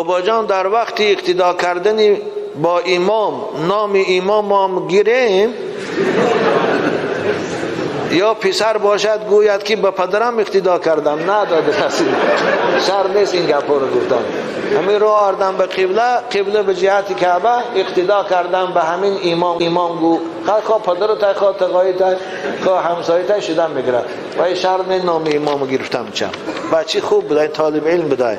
بابا جان در وقت اقتدا کردن با امام نام امام هم گیریم یا پسر باشد گوید که به پدرم اقتدا کردم، نداده کسی شر نیست این گپا رو گفتن. همین رو آردم به قبله به جهت کعبه اقتدا کردم به همین امام گو خواه پدر تای خواه تقایی تای خواه همسایی تای شدم بگیرد و این شر نه نام امام گرفتم چم. بچه خوب بدای طالب علم بدای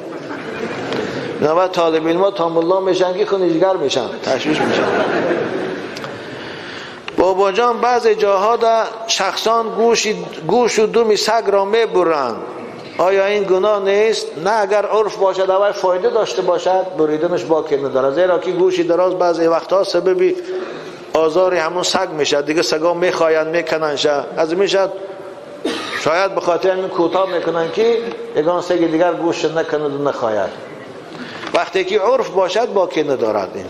نه طالب علم ها تامالله میشن که خونیجگر میشن تشویش میشن. بابا جان بعضی جاها دا شخصان گوش و دم سگ را میبرند، آیا این گناه نیست؟ نه اگر عرف باشد و فایده داشته باشد بریدنش باکی نداره، زیرا که گوشی دراز بعضی وقتها سبب آزار همون سگ میشه، دیگه سگا میخواین میکنن شه از میشد شاید به خاطر همین کوتاه میکنن که یگان سگ دیگر گوش نکند و نخواید. وقتی که عرف باشد باکی ندارد. این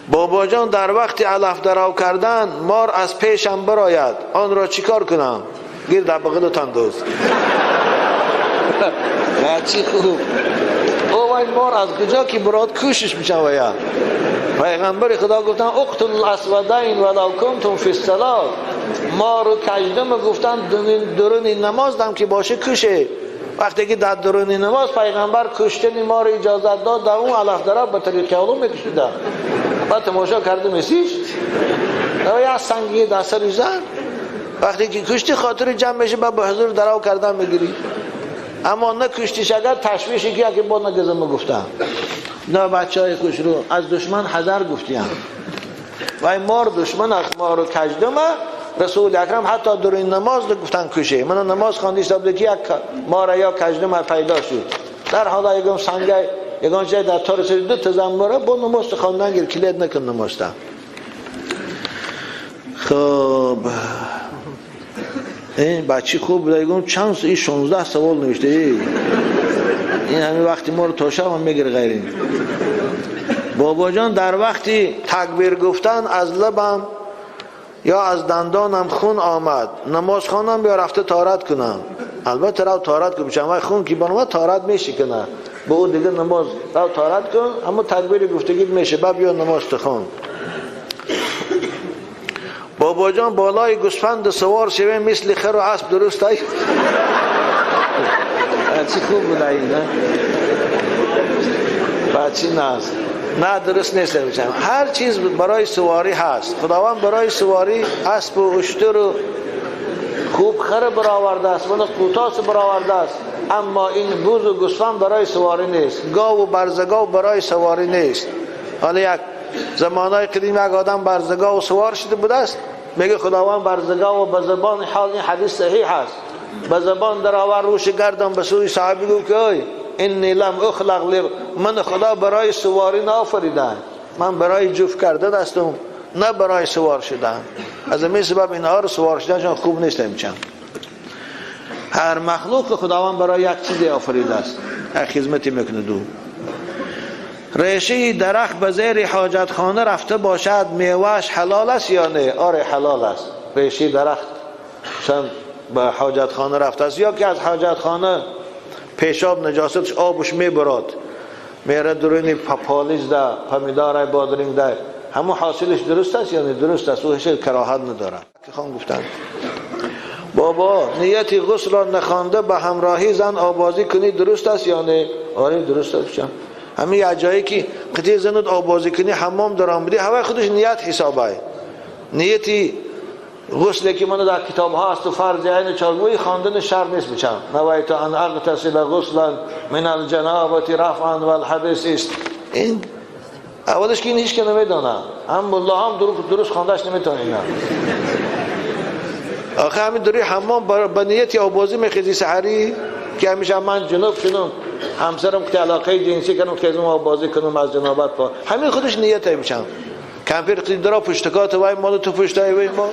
بابا جان در وقت علف درو کردن مار از پیشم براید، آن را چیکار کنم؟ گیر در بغلتان دوز. چی خوب او این مار از کجا که براد کوشش میشن ویا. پیغمبر خدا گفتن اقتل الاسودین ولو کنتم فی الصلاه، مار و کژدم گفتن درون نماز دم که باشه کشه. وقتی که در درون نماز پیغمبر کشتن مار اجازت داد، در اون علف درو به طریق علوم میکشیده. بعد تماشا کرده میسیش و یا سنگی در سر زن وقتی که کشتی خاطر جمع میشه به حضور درو کردن میگیری، اما نه کشتیش اگر تشویشی که با نگزم گفتم نه بچه های خوش رو از دشمن حذر گفتیم و این مار دشمن از مار و کژدمه. رسول اکرم حتی در این نماز گفتن کشه. من نماز خواندیش بود که یک مار یا کژدم پیدا شد در حالا یکم سنگای یگان جای در طور سری دو تا زنباره با نماز خواندن گیر کلید نکن نماز تا. خب این بچی خوب بوده یگم چند این 16 سوال نوشته این همین وقتی ما رو توشا هم میگیر غیرین. بابا جان در وقتی تکبیر گفتن از لبم یا از دندانم خون آمد، نماز خوانم یا رفته طهارت کنم؟ البته رو طهارت کنم چون وقت خون کی بنواد طهارت میشه کنه با او دیگه نماز رو طهارت کن، اما تکبیر گفتگی میشه بعد یا نماز تخون. بابا جان بالای گوسفند سوار شوه مثل خر و اسب درست ای؟ چی خوب بوده این نه؟ بچی نه درست نیست میشم. هر چیز برای سواری هست. خداوند برای سواری اسب و اشتر و خوب خر برآورده است و قوطاس برآورده است، اما این بوز و گوسفند برای سواری نیست، گاو و برزگاو برای سواری نیست. حالا یک زمانهای قدیم یک آدم برزگاو سوار شده بوده است، میگه خداوند برزگاو به زبان حال این حدیث صحیح است به زبان در آور روش گردم به سوی صحابی گفت که ای انی لم اخلق من خدا برای سواری نآفریدم، من برای جفت کرده دستم نه برای سوار شدن. از همین سبب اینها رو سوار شدنشان خوب نیست. میچن هر مخلوق خداوند برای یک چیزی آفریده است، یک خدمتی میکنه. دو ریشه درخت به زیر حاجت خانه رفته باشد میوهش حلال است یا نه؟ آره حلال است. ریشه درخت چون به حاجت خانه رفته است یا که از حاجت خانه پیشاب نجاستش آبش میبرد میره درونی پالیز ده پمیدار بادرینگ ده، همون حاصلش درست است یا نه؟ درست است. او هیچ کراهت نداره. که خان گفتن بابا نیتی غسل را نخوانده به همراهی زن آبازی کنی درست است یا نه؟ آره درست است. چون همین یه جایی که قطعی زنت آبازی کنی حمام درام بدی هوا خودش نیت حسابه. نیتی غسلی که من در کتاب ها است و فرض عین چالموی خواندن شر نیست. میچم نوایت ان اغتسل غسلا من الجنابه رفعا والحدث است. این اولش که این هیچ که نمیدونه، هم الله هم درست خواندهش نمیتونه. اینا آخه همین دوری حمام با نیتی آبازی میخیزی سحری که همیشه من جنوب شدم همسرم که علاقه جنسی کنم خیزم آبازی کنم از جنابت پا، همین خودش نیت میشم. کمپیر قدیم درا پشتکات وای مال تو پشتای وای ما